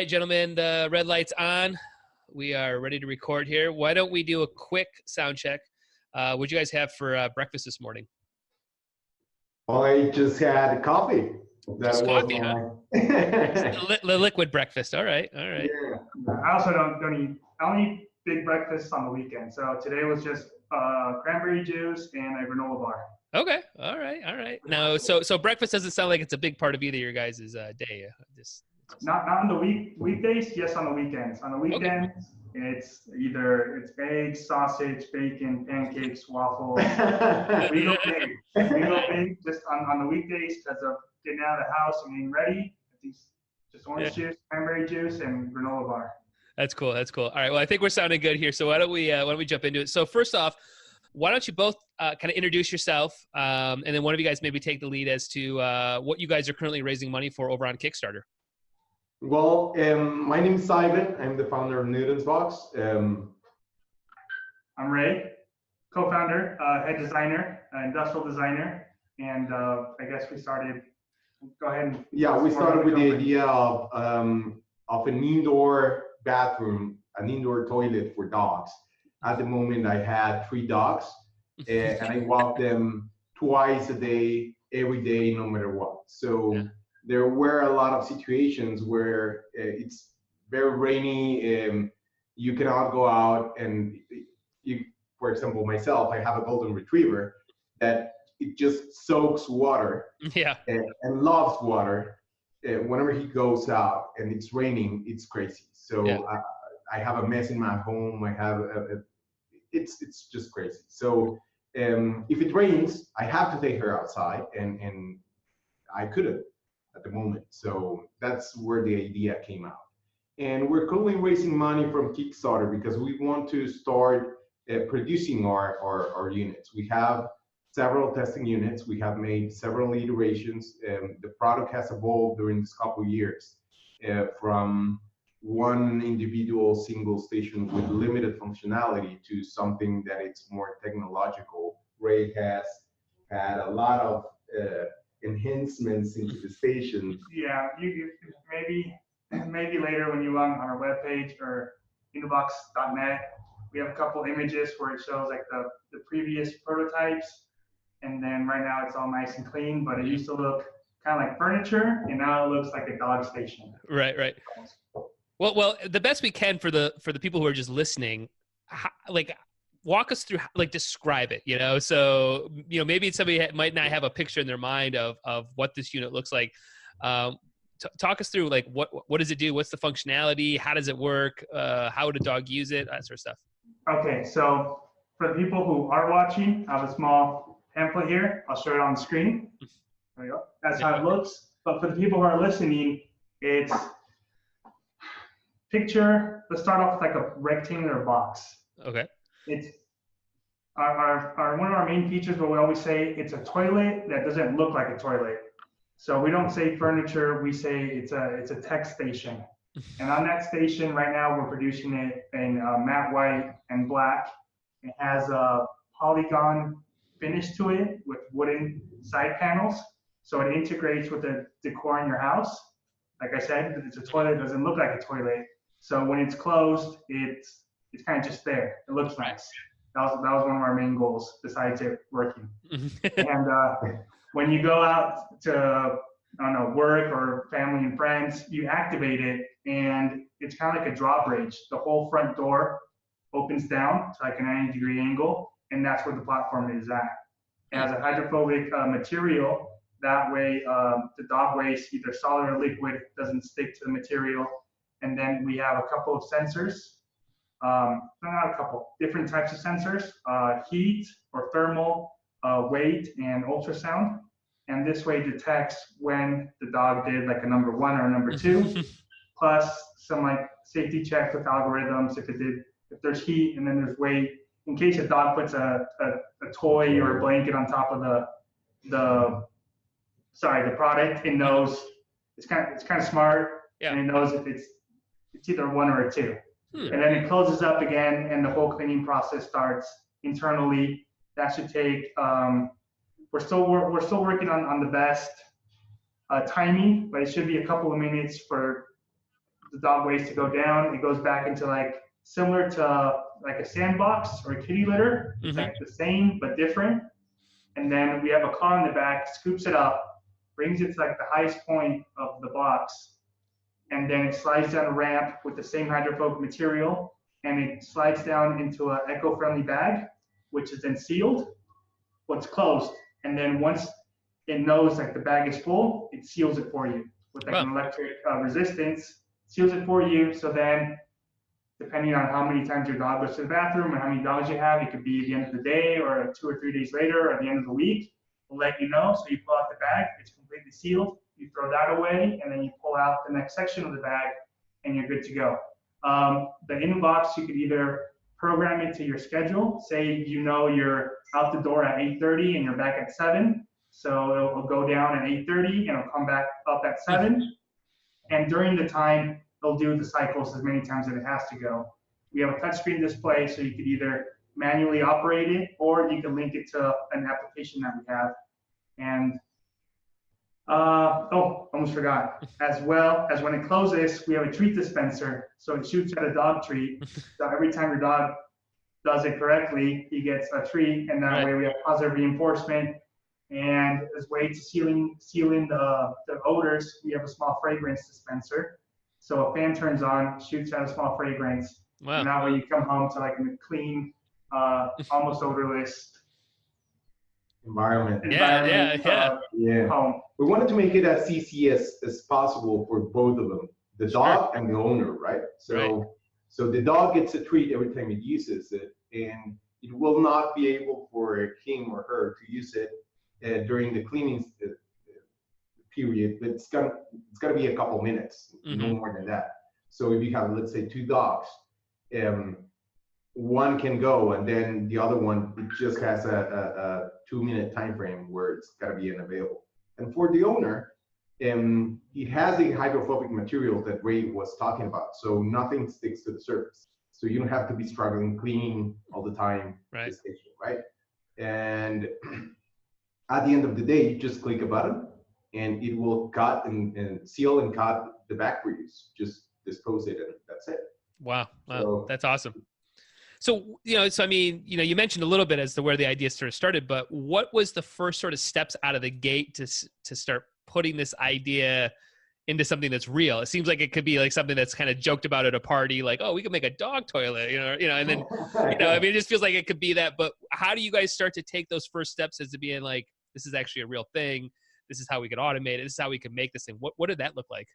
right, gentlemen, the red light's on. We are ready to record here. Why don't we do a quick sound check? What'd you guys have for breakfast this morning? I just had coffee. Just coffee, huh? The liquid breakfast. All right. Yeah. I also don't eat. I don't eat big breakfasts on the weekend. So today was just cranberry juice and a granola bar. Okay. All right. Now, so breakfast doesn't sound like it's a big part of either of your guys' day. Not on the weekdays. Yes, on the weekends. On the weekends, Okay. it's eggs, sausage, bacon, pancakes, waffles. We go big. We go big just on the weekdays because of getting out of the house and getting ready. Just orange juice, cranberry juice, and granola bar. That's cool. All right. Well, I think we're sounding good here. So why don't we jump into it? So first off, why don't you both kind of introduce yourself, and then one of you guys maybe take the lead as to what you guys are currently raising money for over on Kickstarter. Well, my name is Ivan. I'm the founder of INUBOX. I'm Ray, co-founder, head designer, industrial designer, and I guess we started. Go ahead. We started with the idea of an indoor bathroom, an indoor toilet for dogs. At the moment, I had 3 dogs, and I walked them twice a day, every day, no matter what. So there were a lot of situations where it's very rainy, you cannot go out, and for example, myself, I have a golden retriever that it just soaks water and loves water. Whenever he goes out and it's raining, it's crazy. So I have a mess in my home. I have it's just crazy. So if it rains, I have to take her outside, and I couldn't at the moment. So that's where the idea came out. And we're currently raising money from Kickstarter because we want to start producing our units. We have several testing units. We have made several iterations. The product has evolved during this couple of years from one individual single station with limited functionality to something that it's more technological. Ray has had a lot of enhancements into the station. Yeah, you maybe later when you on our webpage or INUBOX.net, we have a couple images where it shows like the previous prototypes, and then right now it's all nice and clean, but it used to look kind of like furniture, and now it looks like a dog station. Right. Well, the best we can for the people who are just listening, walk us through, describe it, so maybe somebody might not have a picture in their mind of what this unit looks like. Talk us through what does it do, what's the functionality, how does it work, how would a dog use it, that sort of stuff. Okay, so for the people who are watching, I have a small pamphlet here. I'll show it on the screen. There we go. That's how it looks. But for the people who are listening, it's picture. Let's start off with like a rectangular box. Okay. It's our one of our main features, but we always say it's a toilet that doesn't look like a toilet. So we don't say furniture, we say it's a tech station. And on that station right now, we're producing it in matte white and black. It has a polygon finish to it with wooden side panels. So it integrates with the decor in your house. Like I said, it's a toilet, it doesn't look like a toilet. So when it's closed, it's kind of just there. It looks nice. That was one of our main goals, besides it working. And when you go out to, work or family and friends, you activate it, and it's kind of like a drawbridge. The whole front door opens down to like a 90-degree angle, and that's where the platform is at. It has a hydrophobic material. That way, the dog waste, either solid or liquid, doesn't stick to the material. And then we have a couple of sensors. Not a couple, different types of sensors, heat or thermal, weight, and ultrasound. And this way detects when the dog did like a number 1 or a number 2, plus some like safety checks with algorithms if there's heat and then there's weight. In case a dog puts a toy or a blanket on top of the product, it knows it's kind of smart, and it knows if it's either 1 or a 2. And then it closes up again, and the whole cleaning process starts internally. That should take. We're still working on the best timing, but it should be a couple of minutes for the dog waste to go down. It goes back into like similar to like a sandbox or a kitty litter. It's like the same but different. And then we have a claw in the back, scoops it up, brings it to like the highest point of the box, and then it slides down a ramp with the same hydrophobic material, and it slides down into an eco-friendly bag, which is then sealed. Well, it's closed, and then once it knows like the bag is full, it seals it for you with like an electric resistance, seals it for you. So then, depending on how many times your dog goes to the bathroom and how many dogs you have, it could be at the end of the day or 2 or 3 days later or at the end of the week. We'll let you know. So you pull out the bag, it's completely sealed. You throw that away, and then you pull out the next section of the bag, and you're good to go. The INUBOX, you could either program it to your schedule. Say you know you're out the door at 8:30 and you're back at 7. So it'll go down at 8:30 and it'll come back up at 7. And during the time, it'll do the cycles as many times as it has to go. We have a touchscreen display, so you could either manually operate it or you can link it to an application that we have. And almost forgot. As well as when it closes, we have a treat dispenser. So it shoots at a dog treat. So every time your dog does it correctly, he gets a treat, and that way we have positive reinforcement. And as a way to sealing the odors, we have a small fragrance dispenser. So a fan turns on, shoots out a small fragrance, and that way you come home to like a clean, almost odorless environment. Home. We wanted to make it as easy as possible for both of them, the dog and the owner, right? So the dog gets a treat every time it uses it, and it will not be able for him or her to use it during the cleaning period, but it's gonna be a couple minutes, no more than that. So if you have, let's say, 2 dogs, one can go, and then the other one, it just has a 2-minute time frame where it's gotta be unavailable. And for the owner, it has the hydrophobic material that Ray was talking about, so nothing sticks to the surface. So you don't have to be struggling cleaning all the time, the station, right? And at the end of the day, you just click a button, and it will cut and seal and cut the bag for you. Just dispose it, and that's it. Wow, so, that's awesome. So, I mean, you mentioned a little bit as to where the idea sort of started, but what was the first sort of steps out of the gate to start putting this idea into something that's real? It seems like it could be like something that's kind of joked about at a party, like, oh, we could make a dog toilet, and then, I mean, it just feels like it could be that. But how do you guys start to take those first steps as to being like, this is actually a real thing? This is how we could automate it. This is how we could make this thing. What did that look like?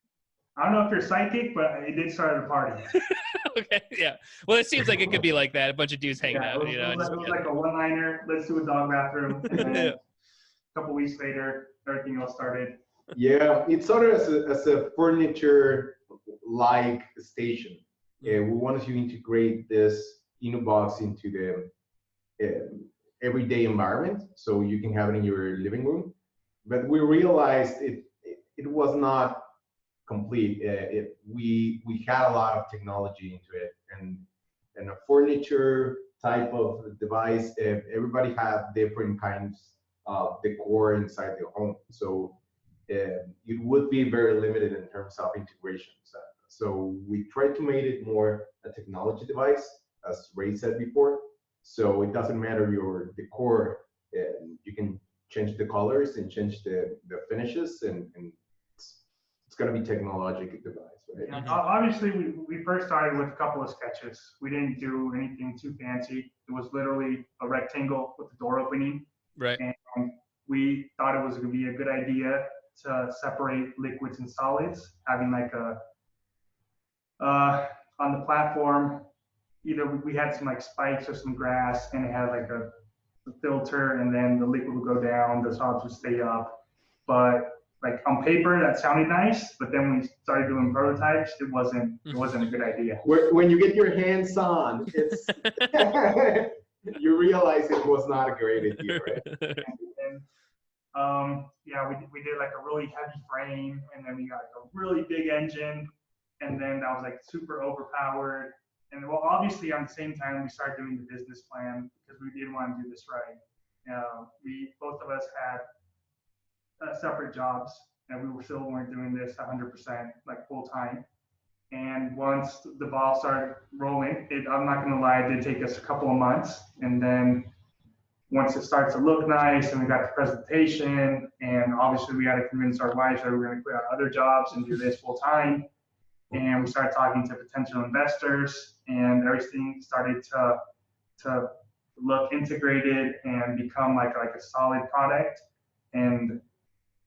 I don't know if you're psychic, but it did start at a party. Okay, yeah. Well, it seems like it could be like that. A bunch of dudes hanging out. It was like a one-liner. Let's do a dog bathroom. And then a couple weeks later, everything else started. Yeah, it started as a furniture-like station. We wanted to integrate this INUBOX into the everyday environment, so you can have it in your living room. But we realized it was not complete. We had a lot of technology into it, and a furniture type of device. Everybody had different kinds of decor inside their home, so it would be very limited in terms of integration. So we tried to make it more a technology device, as Ray said before. So it doesn't matter your decor, you can change the colors and change the finishes, and it's going to be technological device, right? Yeah, obviously, we first started with a couple of sketches. We didn't do anything too fancy. It was literally a rectangle with the door opening. Right. And we thought it was going to be a good idea to separate liquids and solids, having like on the platform, either we had some like spikes or some grass, and it had like a filter, and then the liquid would go down, the solids would stay up. But like on paper, that sounded nice, but then when we started doing prototypes, it wasn't a good idea. When you get your hands on, it's you realize it was not a great idea, right? And we did like a really heavy frame, and then we got like a really big engine, and then that was like super overpowered. And well, obviously, on the same time, we started doing the business plan because we did want to do this right. Both of us had separate jobs, and we still weren't doing this 100% like full time. And once the ball started rolling, I'm not going to lie, it did take us a couple of months. And then once it starts to look nice and we got the presentation, and obviously we had to convince our wives that we were going to quit our other jobs and do this full time. And we started talking to potential investors, and everything started to look integrated and become like a solid product. And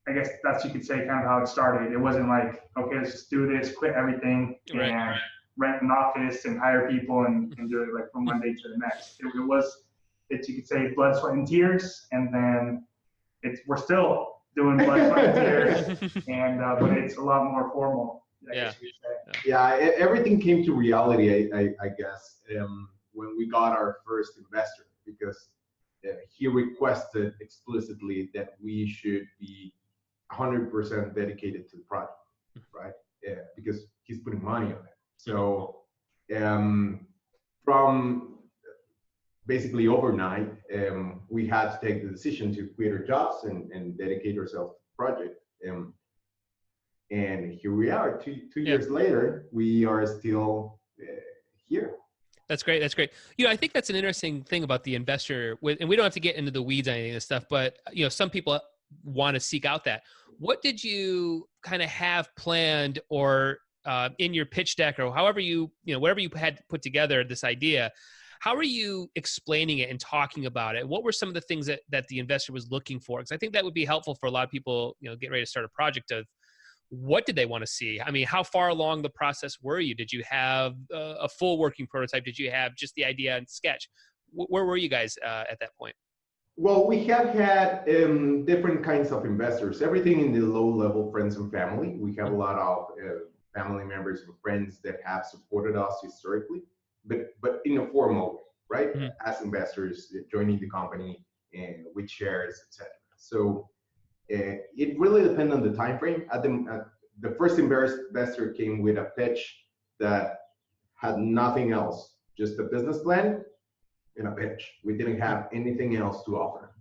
I guess that's, you could say, kind of how it started. It wasn't like, okay, let's just do this, quit everything, and rent an office and hire people and do it like from one day to the next. It was, you could say, blood, sweat, and tears. And then we're still doing blood, sweat, and tears, and but it's a lot more formal, I guess you could say. Yeah, everything came to reality, I guess, when we got our first investor, because he requested explicitly that we should be 100% dedicated to the project, right? Because he's putting money on it. So from basically overnight, we had to take the decision to quit our jobs and dedicate ourselves to the project. And here we are, two years later, we are still here. That's great. That's great. I think that's an interesting thing about the investor, and we don't have to get into the weeds on any of this stuff, but some people want to seek out that. What did you kind of have planned, or in your pitch deck, or however whatever you had put together this idea? How are you explaining it and talking about it? What were some of the things that the investor was looking for? Because I think that would be helpful for a lot of people, getting ready to start a project. Of what did they want to see? I mean, how far along the process were you? Did you have a full working prototype? Did you have just the idea and sketch? Where were you guys at that point? Well, we have had different kinds of investors, everything in the low-level friends and family. We have a lot of family members and friends that have supported us historically, but in a formal way, right? Mm-hmm. As investors joining the company and with shares, etc. So it really depends on the time frame. The first investor came with a pitch that had nothing else, just a business plan and a pitch. We didn't have anything else to offer.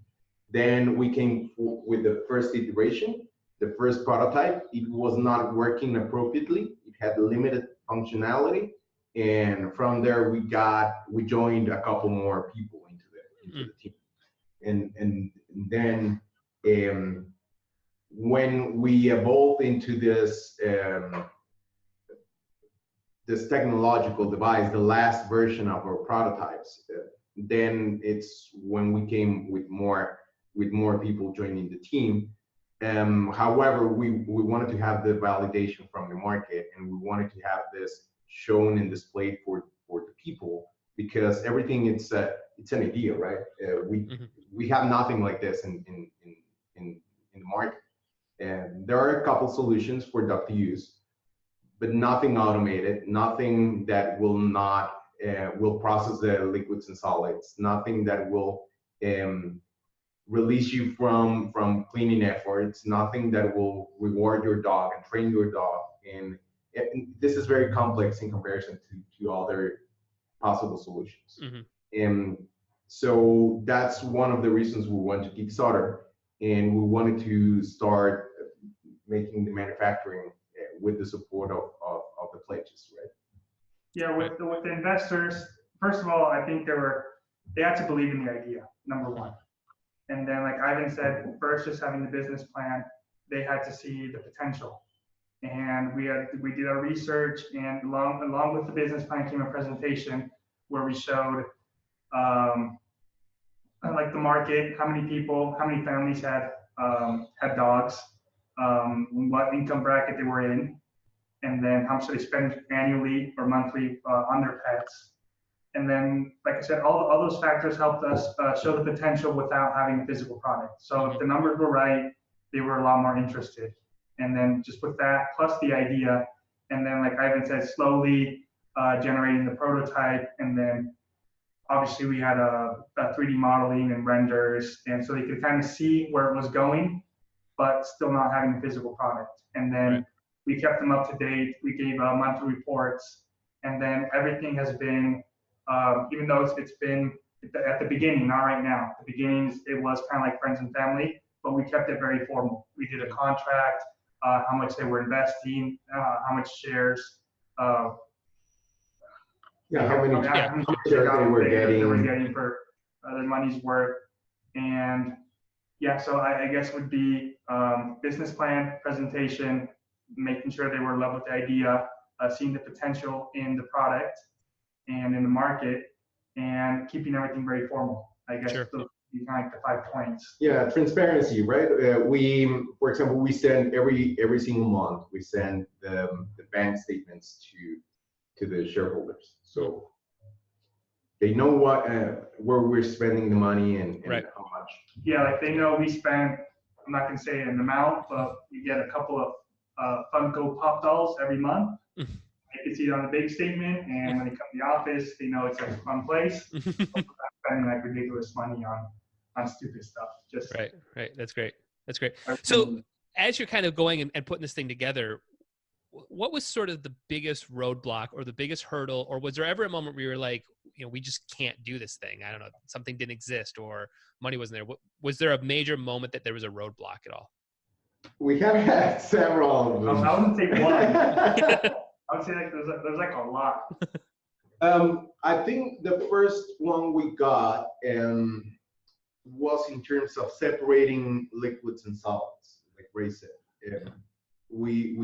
Then we came with the first iteration, the first prototype. It was not working appropriately. It had limited functionality. And from there, we joined a couple more people into the team. And then when we evolved into this technological device, the last version of our prototypes, then it's when we came with more people joining the team. However, we wanted to have the validation from the market, and we wanted to have this shown and displayed for the people, because everything it's an idea, right? We have nothing like this in the market, and there are a couple solutions for duct to use, but nothing automated, nothing that will process the liquids and solids, nothing that will release you from cleaning efforts, nothing that will reward your dog and train your dog. And this is very complex in comparison to other possible solutions. And so that's one of the reasons we went to Kickstarter, and we wanted to start making the manufacturing with the support of the pledges, right? Yeah, with the investors, first of all, I think they had to believe in the idea, number one. And then, like Ivan said, first, just having the business plan, they had to see the potential. And we did our research, and along with the business plan came a presentation where we showed like the market, how many people, how many families had dogs, what income bracket they were in, and then how much they spend annually or monthly on their pets. And then, like I said, all those factors helped us show the potential without having a physical product. So if the numbers were right, they were a lot more interested. And then just with that, plus the idea, and then like Ivan said, slowly generating the prototype. And then obviously we had a 3D modeling and renders, and so they could kind of see where it was going, but still not having a physical product. And then we kept them up to date. We gave monthly reports, and then everything has been, even though it's been at the beginning, not right now. At the beginnings, it was kind of like friends and family, but we kept it very formal. We did a contract, how much they were investing, how much shares, how many how much shares they were getting. for their money's worth. And yeah, so I guess would be business plan, presentation, making sure they were in love with the idea, seeing the potential in the product and in the market, and keeping everything very formal. I guess Sure. those would be kind of like the 5 points. Yeah, transparency, right? For example, we send every single month, we send the bank statements to the shareholders, so they know what where we're spending the money and Right. how much. Yeah, like they know we spend, I'm not gonna say an amount, but we get a couple of Funko Pop dolls every month. They can see it on the big statement, and when they come to the office, they know it's a fun place. Spending like ridiculous money on stupid stuff. Just right. That's great. So as you're kind of going and putting this thing together, what was sort of the biggest roadblock or the biggest hurdle, or was there ever a moment where you were like, we just can't do this thing? I don't know, something didn't exist or money wasn't there. Was there a major moment that there was a roadblock at all? We have had several of them. I wouldn't say one. I would say like there's like a lot. I think the first one we got was in terms of separating liquids and solids, like Ray said. We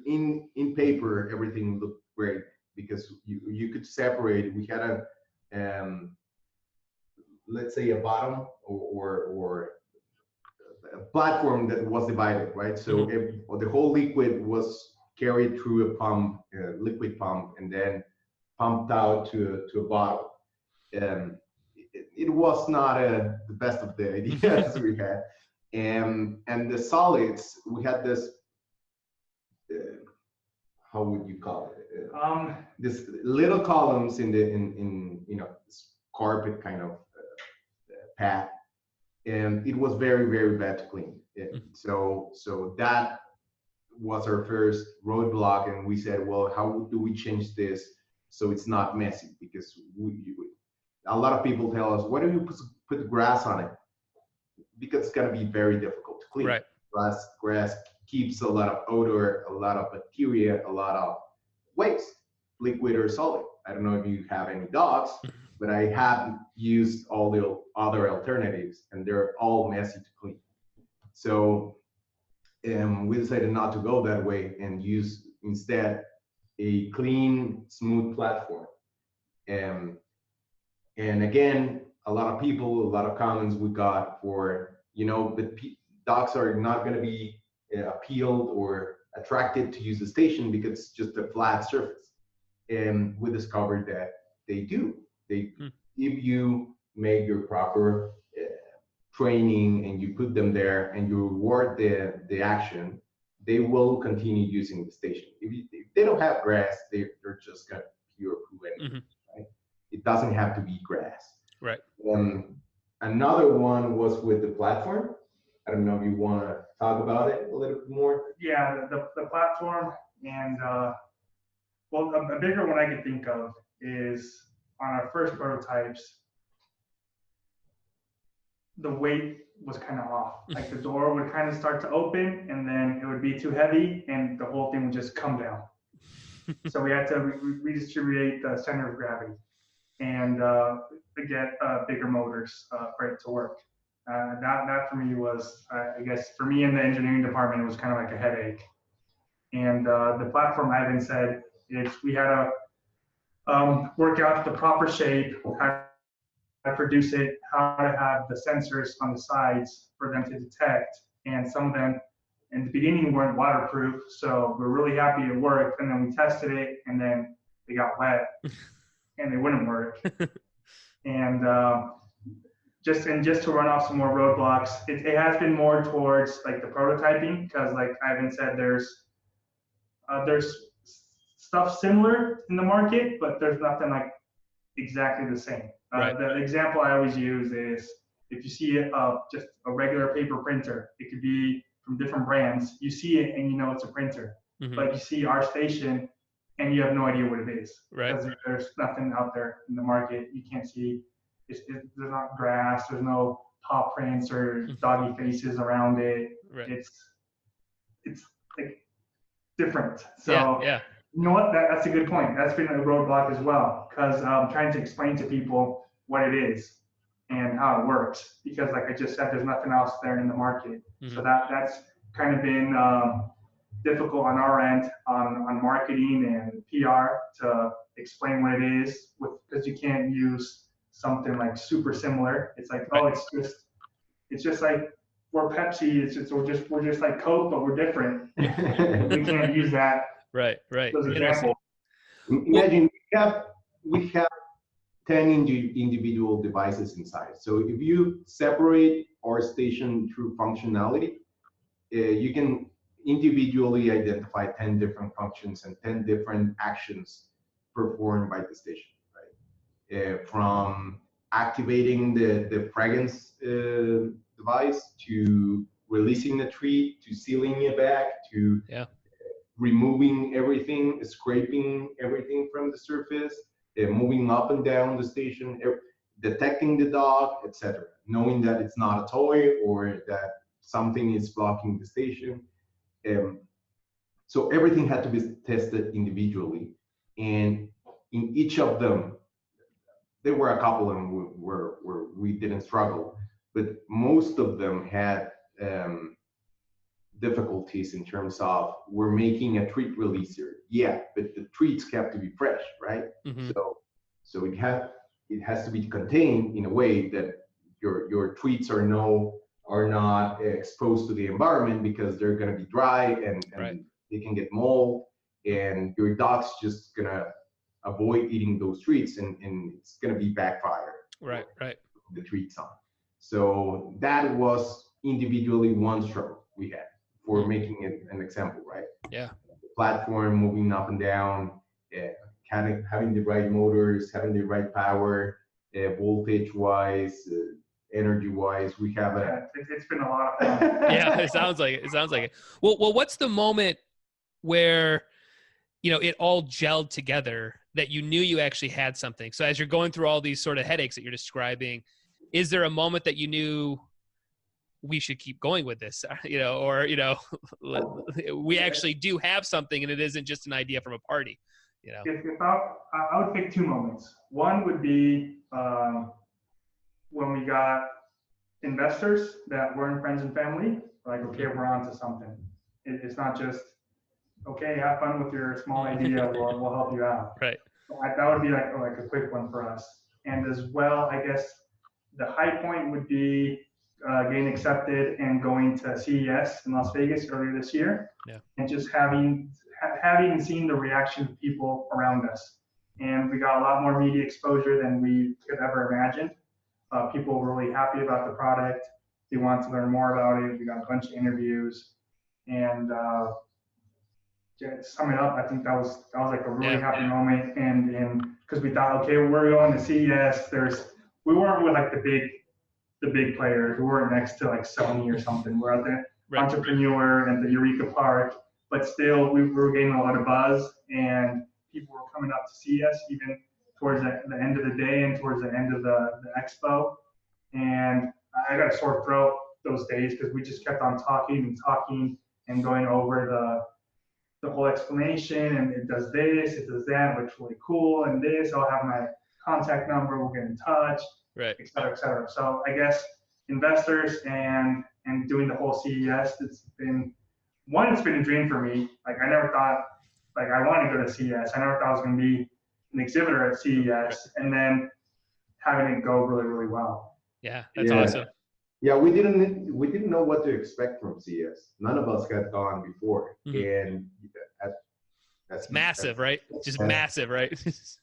in paper everything looked great because you could separate. We had a let's say a bottom or a platform that was divided, right? So the whole liquid was carried through a pump, liquid pump, and then pumped out to a bottle. It was not the best of the ideas we had. And the solids, we had this, how would you call it? This little columns in this carpet kind of pad, and it was very, very bad to clean. So that was our first roadblock, and we said, well, how do we change this so it's not messy? Because a lot of people tell us, why don't you put grass on it? Because it's going to be very difficult to clean. Right. Grass keeps a lot of odor, a lot of bacteria, a lot of waste, liquid or solid. I don't know if you have any dogs, but I have used all the other alternatives, and they're all messy to clean. So we decided not to go that way and use instead a clean, smooth platform. And again, a lot of comments we got for, dogs are not going to be appealed or attracted to use the station because it's just a flat surface. And we discovered that they do. If you make your proper training and you put them there and you reward the action, they will continue using the station. If they don't have grass, they're just gonna pure poo anyway, right? It doesn't have to be grass. Right. Another one was with the platform. I don't know if you want to talk about it a little bit more. Yeah, the platform, and well, a bigger one I could think of is on our first prototypes, the weight was kind of off. Like the door would kind of start to open, and then it would be too heavy, and the whole thing would just come down. So we had to redistribute the center of gravity and get bigger motors for it to work. That for me was, I guess, for me in the engineering department, it was kind of like a headache. And the platform, Ivan said, we had to work out the proper shape, how to produce it, how to have the sensors on the sides for them to detect. And some of them in the beginning weren't waterproof, so we're really happy it worked. And then we tested it, and then they got wet, and they wouldn't work. And just to run off some more roadblocks, it has been more towards like the prototyping, because like Ivan said, there's stuff similar in the market, but there's nothing like exactly the same. Right. The example I always use is if you see just a regular paper printer, it could be from different brands. You see it and you know it's a printer, but you see our station and you have no idea what it is. Right. Because there's nothing out there in the market. You can't see. There's not grass. There's no paw prints or doggy faces around it. Right. It's like different. So yeah. You know what? That's a good point. That's been a roadblock as well, because I'm trying to explain to people what it is and how it works. Because, like I just said, there's nothing else there in the market. Mm-hmm. So that's kind of been difficult on our end on marketing and PR to explain what it is, because you can't use something like super similar. It's like, oh, it's just like we're Pepsi. We're just like Coke, but we're different. We can't use that. Right. As an example. Imagine we have 10 individual devices inside. So if you separate our station through functionality, you can individually identify 10 different functions and 10 different actions performed by the station, right? From activating the fragrance device, to releasing the treat, to sealing it back, to removing everything, scraping everything from the surface, moving up and down the station, detecting the dog, etc. Knowing that it's not a toy or that something is blocking the station. So everything had to be tested individually. And in each of them, there were a couple of them where we didn't struggle, but most of them had difficulties in terms of, we're making a treat releaser, but the treats have to be fresh, right? Mm-hmm. So it has to be contained in a way that your treats are not exposed to the environment, because they're going to be dry and they can get mold, and your dog's just gonna avoid eating those treats, and it's gonna be backfire. Right. The treats on. So that was individually one struggle we had for making it an example, right? Yeah. The platform moving up and down, having the right motors, having the right power, voltage-wise, energy-wise. We have it's been a lot of fun. Yeah, it sounds like it. Well, what's the moment where, it all gelled together that you knew you actually had something? So as you're going through all these sort of headaches that you're describing, is there a moment that you knew we should keep going with this, or we actually do have something and it isn't just an idea from a party? If I would pick two moments. One would be when we got investors that weren't friends and family, like, okay, we're on to something. It's not just, okay, have fun with your small idea, we'll help you out. Right. So that would be like a quick one for us. And as well, I guess the high point would be getting accepted and going to CES in Las Vegas earlier this year. Yeah. And just having and seeing the reaction of people around us. And we got a lot more media exposure than we could ever imagine. People were really happy about the product. They wanted to learn more about it. We got a bunch of interviews. And to sum it up, I think that was like a really happy moment. And because we thought, okay, we're going to CES. We weren't with like the big players. We weren't next to like Sony or something. We're at the Entrepreneur and the Eureka Park, but still we were getting a lot of buzz, and people were coming up to see us even towards the end of the day and towards the end of the expo. And I got a sore throat those days because we just kept on talking and going over the whole explanation, and it does this, it does that, looks really cool, and this, I'll have my contact number, we'll get in touch, et cetera, et cetera. So I guess investors and doing the whole CES, it's been a dream for me. Like, I never thought, like, I wanted to go to CES. I never thought I was going to be an exhibitor at CES, and then having it go really, really well. Yeah, that's awesome. Yeah, we didn't know what to expect from CES. None of us had gone before, and that's massive, right? Just massive, right?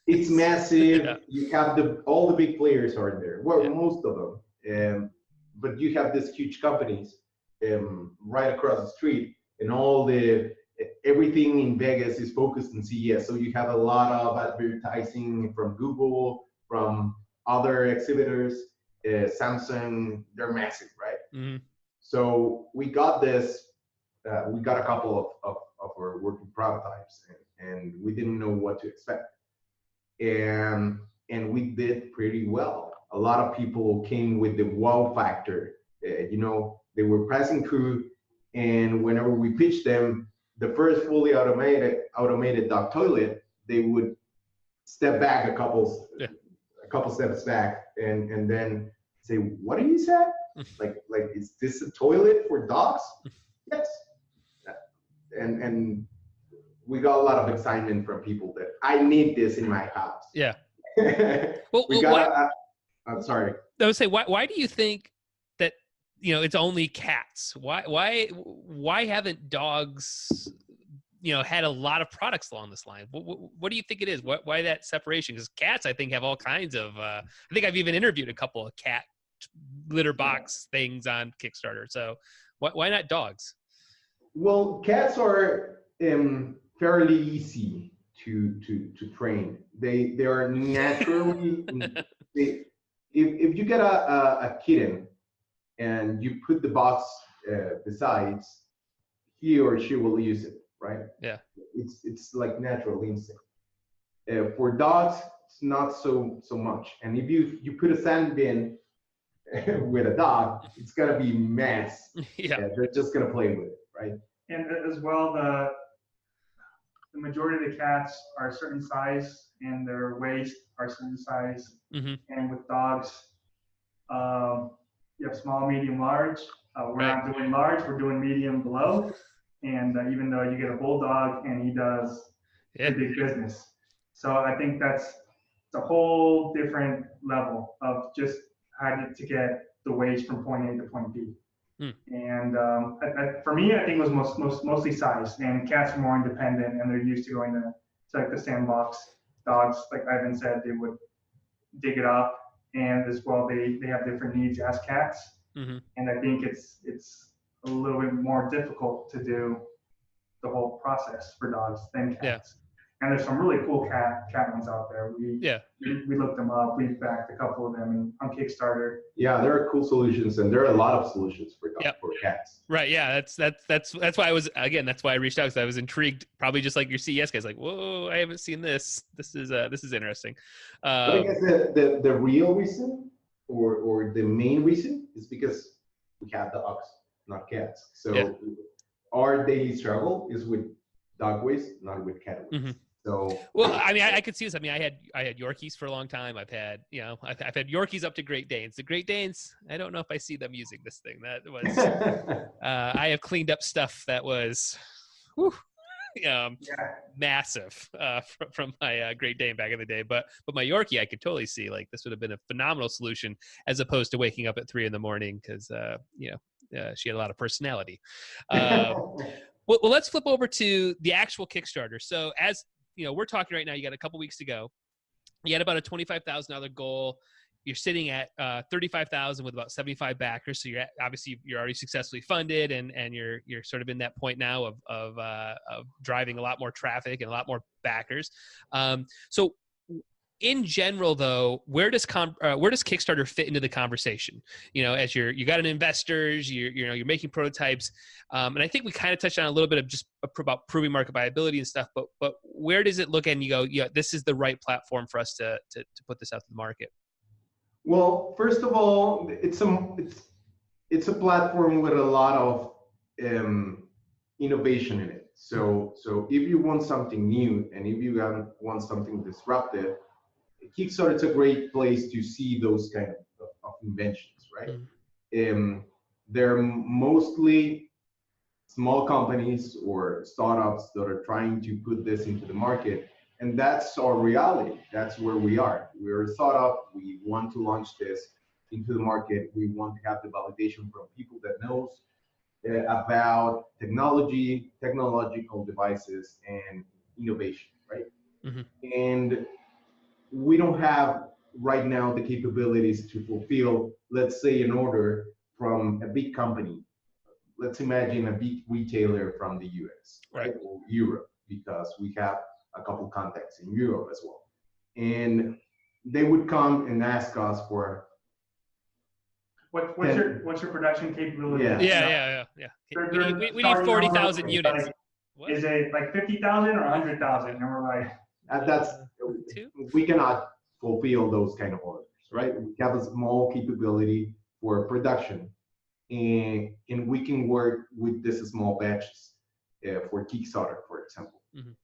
It's massive. Yeah. You have all the big players are there. Well, most of them, but you have these huge companies right across the street, and everything in Vegas is focused on CES. So you have a lot of advertising from Google, from other exhibitors. Samsung, they're massive, right? Mm-hmm. So we got this. We got a couple of our working prototypes, and we didn't know what to expect. And we did pretty well. A lot of people came with the wow factor. They were passing through, and whenever we pitched them, the first fully automated dog toilet, they would step back a couple steps back and then say, "What do you say? like is this a toilet for dogs?" Yes. And we got a lot of excitement from people that I need this in my house. Yeah. I'm sorry. I would say, why do you think that, it's only cats? Why haven't dogs, had a lot of products along this line? What do you think it is? Why that separation? Because cats, I think, have all kinds of, I think I've even interviewed a couple of cat litter box things on Kickstarter. So why not dogs? Well, cats are fairly easy to train. They are naturally, if you get a kitten and you put the box besides, he or she will use it, right? Yeah. It's like natural instinct. For dogs, it's not so much. And if you put a sand bin with a dog, it's gonna be mess. Yeah. They're just gonna play with it, right? And as well, the majority of the cats are a certain size and their waist are a certain size. Mm-hmm. And with dogs, you have small, medium, large. We're not doing large, we're doing medium below. And even though you get a bulldog and he does the big business. So I think it's a whole different level of just how to get the waste from point A to point B. And for me, I think it was mostly size. And cats are more independent and they're used to going to like the sandbox. Dogs, like Ivan said, they would dig it up, and as well they have different needs as cats. Mm-hmm. And I think it's a little bit more difficult to do the whole process for dogs than cats. Yeah. And there's some really cool cat ones out there. We looked them up. We backed a couple of them on Kickstarter. Yeah, there are cool solutions, and there are a lot of solutions for dogs, for cats. Right. Yeah. That's why that's why I reached out, because I was intrigued. Probably just like your CES guys, like, whoa, I haven't seen this. This is interesting. I guess the real reason or the main reason is because we have dogs, not cats. So our daily struggle is with dog waste, not with cat waste. Mm-hmm. So, well, I mean, I could see this. I mean, I had Yorkies for a long time. I've had Yorkies up to Great Danes. The Great Danes, I don't know if I see them using this thing. That was, I have cleaned up stuff that was, massive from my Great Dane back in the day. But my Yorkie, I could totally see like this would have been a phenomenal solution as opposed to waking up at 3 a.m. because she had a lot of personality. Well, let's flip over to the actual Kickstarter. So as we're talking right now, you got a couple weeks to go. You had about a $25,000 goal. You're sitting at 35,000 with about 75 backers. So you're already successfully funded, and you're sort of in that point now of driving a lot more traffic and a lot more backers. So in general, though, where does Kickstarter fit into the conversation? As you got an investors, you're making prototypes, and I think we kind of touched on a little bit of just about proving market viability and stuff. But where does it look and you go, this is the right platform for us to put this out to the market? Well, first of all, it's a platform with a lot of innovation in it. So if you want something new and if you want something disruptive, Kickstarter is a great place to see those kind of inventions, right? Mm-hmm. They're mostly small companies or startups that are trying to put this into the market, and that's our reality. That's where we are. We're a startup. We want to launch this into the market. We want to have the validation from people that knows about technology, technological devices, and innovation, right? Mm-hmm. And we don't have right now the capabilities to fulfill, let's say, an order from a big company. Let's imagine a big retailer from the US, right? Or Europe, because we have a couple contacts in Europe as well. And they would come and ask us for what's your production capability? Yeah. We need 40,000 units. Like, is it like 50,000 or 100,000? And we're like, we cannot fulfill those kind of orders, right? We have a small capability for production, and we can work with this small batches. for Kickstarter, for example. Mhm.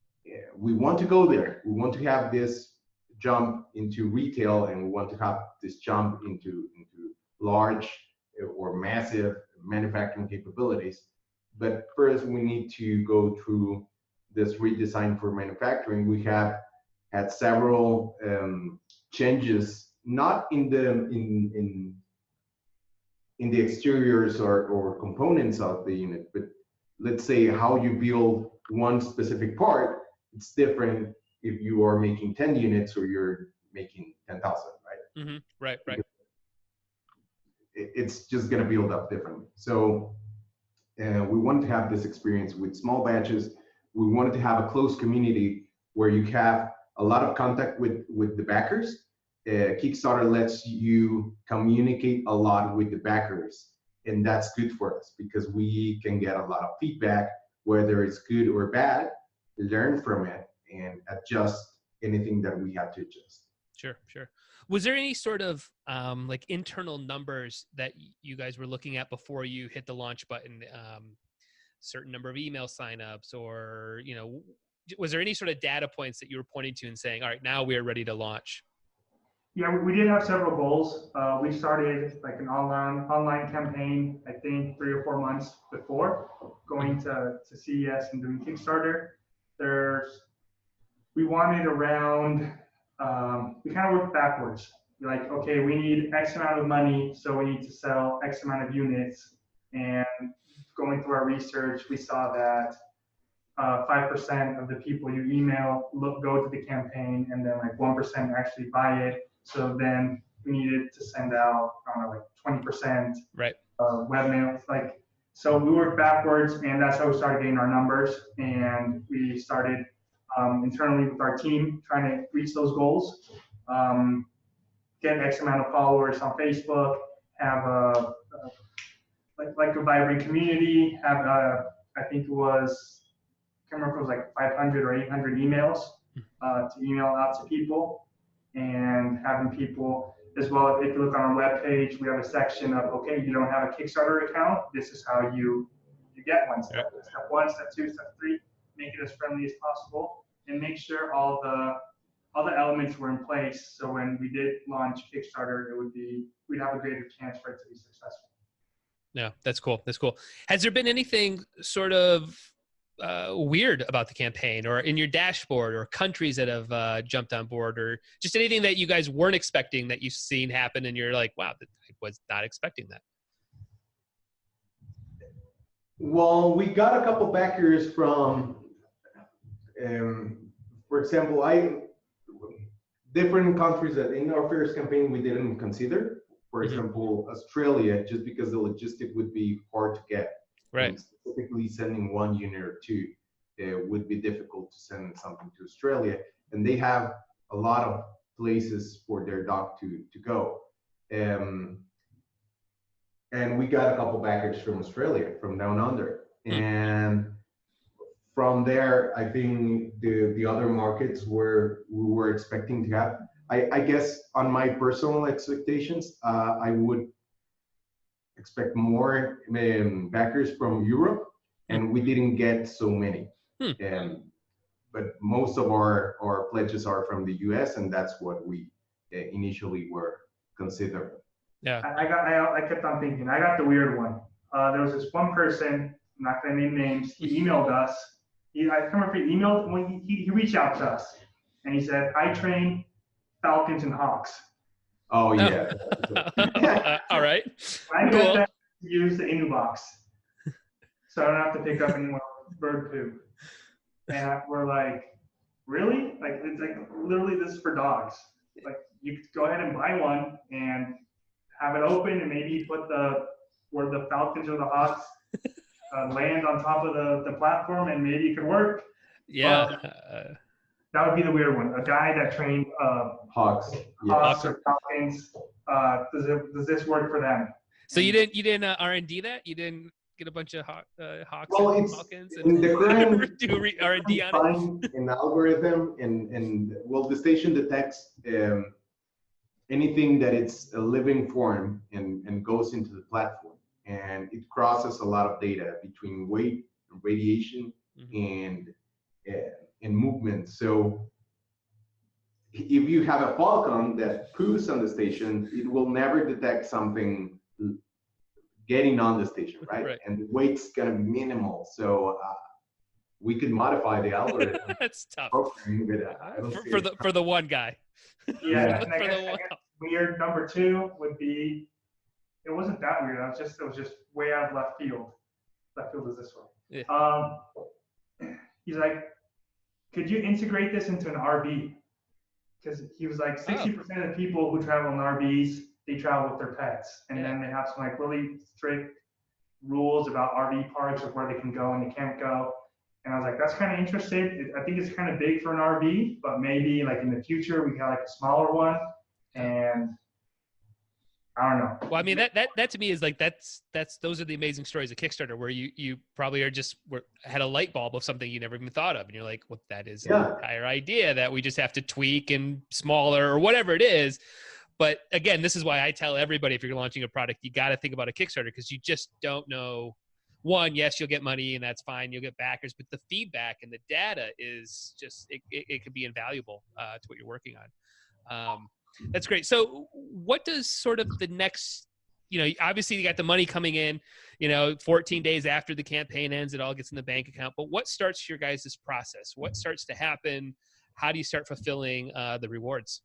We want to go there. We want to have this jump into retail, and we want to have this jump into large or massive manufacturing capabilities. But first, we need to go through this redesign for manufacturing. We have had several changes, not in the exteriors or components of the unit, but let's say how you build one specific part. It's different if you are making 10 units or you're making 10,000, right? Mm-hmm. Right. Right. It's just going to build up differently. So we wanted to have this experience with small batches. We wanted to have a close community where you have a lot of contact with the backers. Kickstarter lets you communicate a lot with the backers, and that's good for us because we can get a lot of feedback, whether it's good or bad, learn from it, and adjust anything that we have to adjust. Sure, sure. Was there any sort of like internal numbers that you guys were looking at before you hit the launch button? Certain number of email signups, or was there any sort of data points that you were pointing to and saying, all right, now we are ready to launch? Yeah, we did have several goals. We started like an online campaign, I think 3 or 4 months before going to CES and doing Kickstarter. We wanted around, we kind of worked backwards. We're like, okay, we need X amount of money, so we need to sell X amount of units. And going through our research, we saw that 5% of the people you email go to the campaign, and then like 1% actually buy it. So then we needed to send out, I don't know, like 20% right. Web mail. So we worked backwards, and that's how we started getting our numbers. And we started internally with our team trying to reach those goals, get X amount of followers on Facebook, have a vibrant community, have I think it was, I can't remember if it was like 500 or 800 emails to email out to people, and having people as well. If you look on our webpage, we have a section of, okay, you don't have a Kickstarter account, this is how you get one. Step 1, step 2, step 3, make it as friendly as possible, and make sure all the elements were in place. So when we did launch Kickstarter, we'd have a greater chance for it to be successful. Yeah, that's cool. That's cool. Has there been anything sort of weird about the campaign, or in your dashboard, or countries that have jumped on board, or just anything that you guys weren't expecting that you've seen happen and you're like, wow, I was not expecting that? Well, we got a couple backers from, for example, different countries that in our first campaign we didn't consider. For example, Australia, just because the logistic would be hard to get. Right. And specifically sending 1 unit or 2 would be difficult to send something to Australia. And they have a lot of places for their dog to go. And we got a couple backers from Australia, from down under. And from there, I think the other markets where we were expecting to have, I guess on my personal expectations, I would expect more backers from Europe, and we didn't get so many. But most of our pledges are from the US, and that's what we initially were considering. Yeah. I kept on thinking, I got the weird one. There was this one person, I'm not going to name names, he emailed us. I can't remember if he emailed, when he reached out to us, and he said, I train falcons and hawks. Oh, yeah. All right. I get that to use the INUBOX, so I don't have to pick up any more bird poop. And we're like, really? Like, it's like, literally, this is for dogs. Like, you could go ahead and buy one and have it open, and maybe put where the falcons or the hawks land on top of the platform, and maybe it could work. Yeah. That would be the weird one. A guy that trained hawks or falcons. Does this work for them? So you didn't R&D that? You didn't get a bunch of hawks and falcons and the current do R&D on it? An algorithm, and well, the station detects anything that it's a living form and goes into the platform, and it crosses a lot of data between weight and radiation and movement. So if you have a falcon that poos on the station, it will never detect something getting on the station, right? And the weight's gonna be minimal. So we could modify the algorithm. That's tough. For the one guy. Yeah, and I guess weird number 2 would be, it wasn't that weird. It was just way out of left field. Left field is this way. Yeah. He's like, could you integrate this into an RV? Because he was like 60% of the people who travel in RVs, they travel with their pets. And then they have some like really strict rules about RV parks of where they can go and they can't go. And I was like, that's kind of interesting. I think it's kind of big for an RV, but maybe like in the future we got like a smaller one. And I don't know. Well, I mean, that to me is like, those are the amazing stories of Kickstarter where you probably had a light bulb of something you never even thought of. And you're like, well, that is an entire idea that we just have to tweak and smaller or whatever it is. But again, this is why I tell everybody, if you're launching a product, you got to think about a Kickstarter, because you just don't know. One, yes, you'll get money and that's fine. You'll get backers, but the feedback and the data is just, it could be invaluable to what you're working on. That's great. So what does sort of the next, obviously you got the money coming in, 14 days after the campaign ends, it all gets in the bank account, but what starts your guys' process? What starts to happen? How do you start fulfilling the rewards?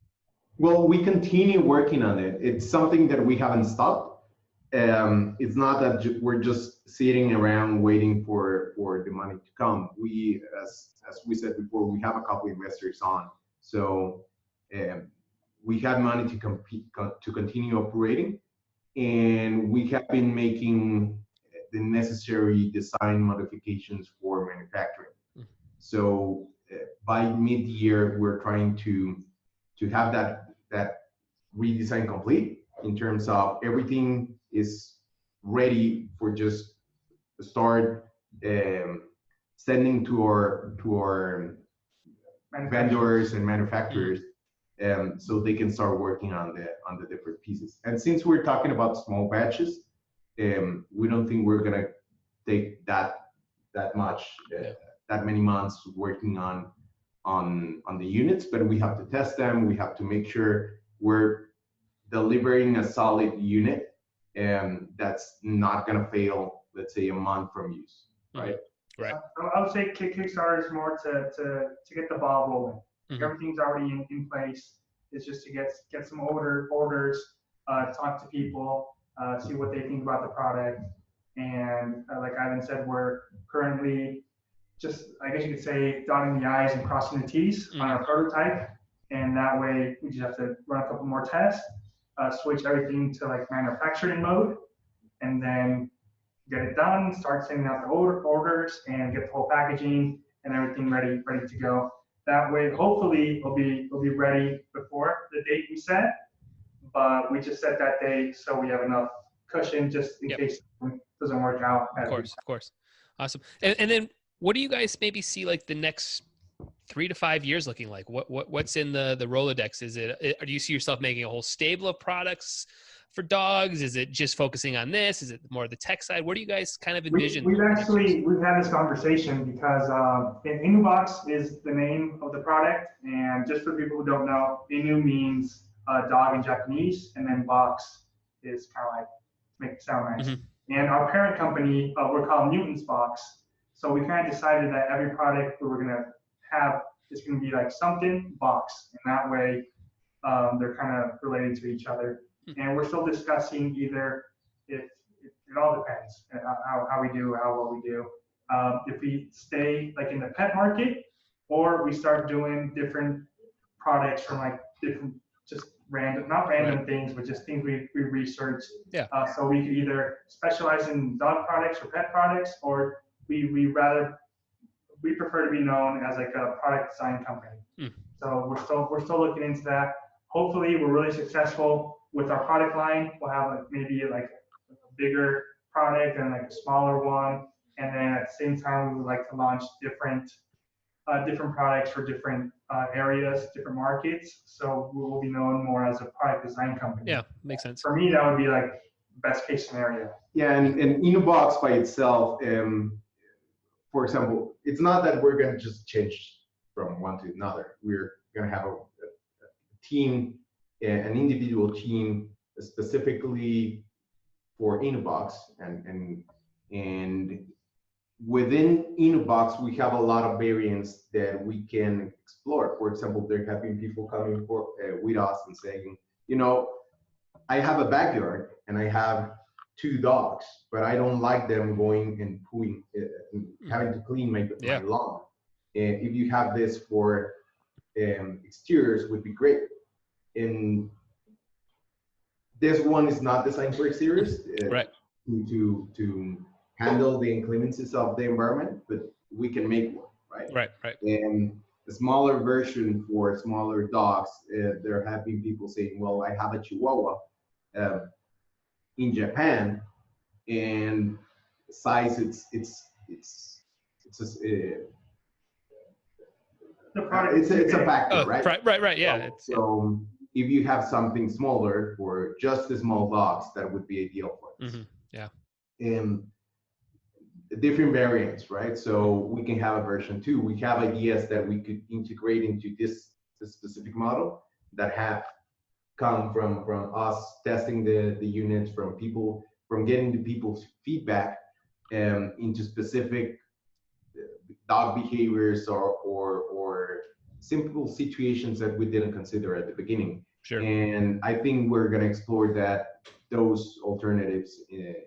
Well, we continue working on it. It's something that we haven't stopped. It's not that we're just sitting around waiting for the money to come. We, as we said before, we have a couple investors on, so we have money to continue operating, and we have been making the necessary design modifications for manufacturing. So by mid-year, we're trying to have that redesign complete, in terms of everything is ready for just start sending to our vendors and manufacturers, so they can start working on the different pieces. And since we're talking about small batches, we don't think we're gonna take that many months working on the units, but we have to test them. We have to make sure we're delivering a solid unit that's not going to fail, let's say, a month from use, right? Right. I would say Kickstarter is more to get the ball rolling. Everything's already in place. It's just to get some orders, talk to people, see what they think about the product. And like Ivan said, we're currently just, I guess you could say, dotting the I's and crossing the T's on our prototype. And that way we just have to run a couple more tests, switch everything to like manufacturing mode, and then get it done, start sending out the orders and get the whole packaging and everything ready to go. That way, hopefully we'll be ready before the date we set, but we just set that date so we have enough cushion just in case it doesn't work out. Of course. Awesome. And then what do you guys maybe see like the next 3 to 5 years looking like? What's in the Rolodex? Do you see yourself making a whole stable of products for dogs? Is it just focusing on this? Is it more the tech side? What do you guys kind of envision? We've had this conversation because INUBOX is the name of the product, and just for people who don't know, Inu means dog in Japanese, and then box is kind of like make it sound nice. And our parent company, we're called Newton's Box. So we kind of decided that every product that we're gonna have is gonna be like something box, and that way they're kind of related to each other. And we're still discussing either if it all depends how we do, how well we do. If we stay like in the pet market, or we start doing different products from like different, just random, not random things, but just things we researched. So we could either specialize in dog products or pet products, or we prefer to be known as like a product design company. So we're still looking into that. Hopefully we're really successful with our product line. We'll have maybe like a bigger product and like a smaller one. And then at the same time, we would like to launch different products for different areas, different markets. So we will be known more as a product design company. Yeah, makes sense. For me, that would be like best case scenario. Yeah, and INUBOX by itself, for example, it's not that we're going to just change from one to another. We're going to have a team, an individual team specifically for INUBOX, and within INUBOX, we have a lot of variants that we can explore. For example, there have been people coming with us and saying, you know, I have a backyard and I have 2 dogs, but I don't like them going and pooing, having to clean my lawn. And if you have this for exteriors, would be great. And this one is not designed for exteriors, right? To handle the inclemencies of the environment, but we can make one, right? Right. And the smaller version for smaller dogs, there have been people saying, well, I have a Chihuahua in Japan, and size it's a factor, right? Right. Yeah. So if you have something smaller for just the small dogs, that would be ideal for us. Mm-hmm. Yeah. And different variants, right? So we can have a version 2. We have ideas that we could integrate into this specific model that have come from us testing the units, from getting the people's feedback into specific dog behaviors or simple situations that we didn't consider at the beginning. Sure. And I think we're going to explore those alternatives in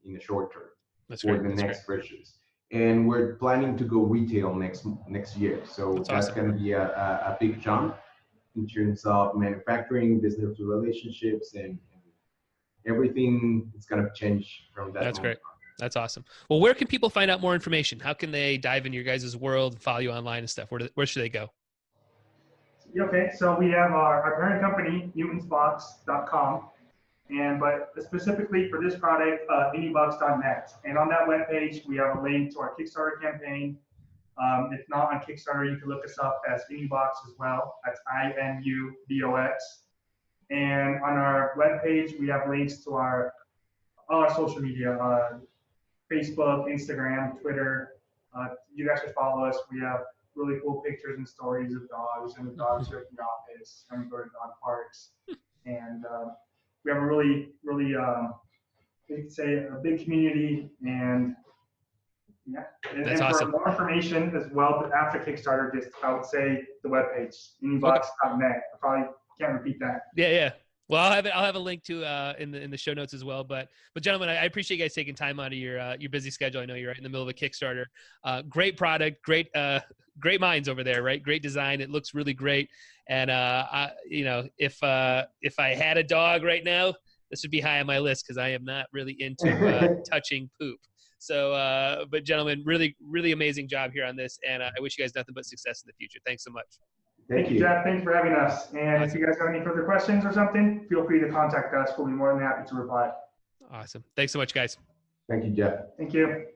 the short term. That's for great. the next versions. And we're planning to go retail next year. So that's awesome. going to be a big jump in terms of manufacturing, business relationships, and everything is going to change from that. That's great. That's awesome. Well, where can people find out more information? How can they dive into your guys' world, follow you online and stuff? Where should they go? Okay, so we have our parent company, mutansbox.com. But specifically for this product, INUBOX.net. And on that webpage, we have a link to our Kickstarter campaign. If not on Kickstarter, you can look us up as INUBOX as well. That's INUBOX. And on our webpage, we have links to all our social media, Facebook, Instagram, Twitter. You guys should follow us. We have really cool pictures and stories of dogs, and the dogs are at the office, and we go to dog parks. And we have a really, you could say a big community, and yeah. That's and awesome. For more information as well, but after Kickstarter, just I would say the webpage, INUBOX.net. I probably can't repeat that. Yeah. Well, I'll have a link to in the show notes as well. But gentlemen, I appreciate you guys taking time out of your busy schedule. I know you're right in the middle of a Kickstarter. Great product, great minds over there, right? Great design. It looks really great. And if I had a dog right now, this would be high on my list because I am not really into touching poop. So, but gentlemen, really, really amazing job here on this, and I wish you guys nothing but success in the future. Thanks so much. Thank you, Jeff. Thanks for having us. And If you guys have any further questions or something, feel free to contact us. We'll be more than happy to reply. Awesome. Thanks so much, guys. Thank you, Jeff. Thank you.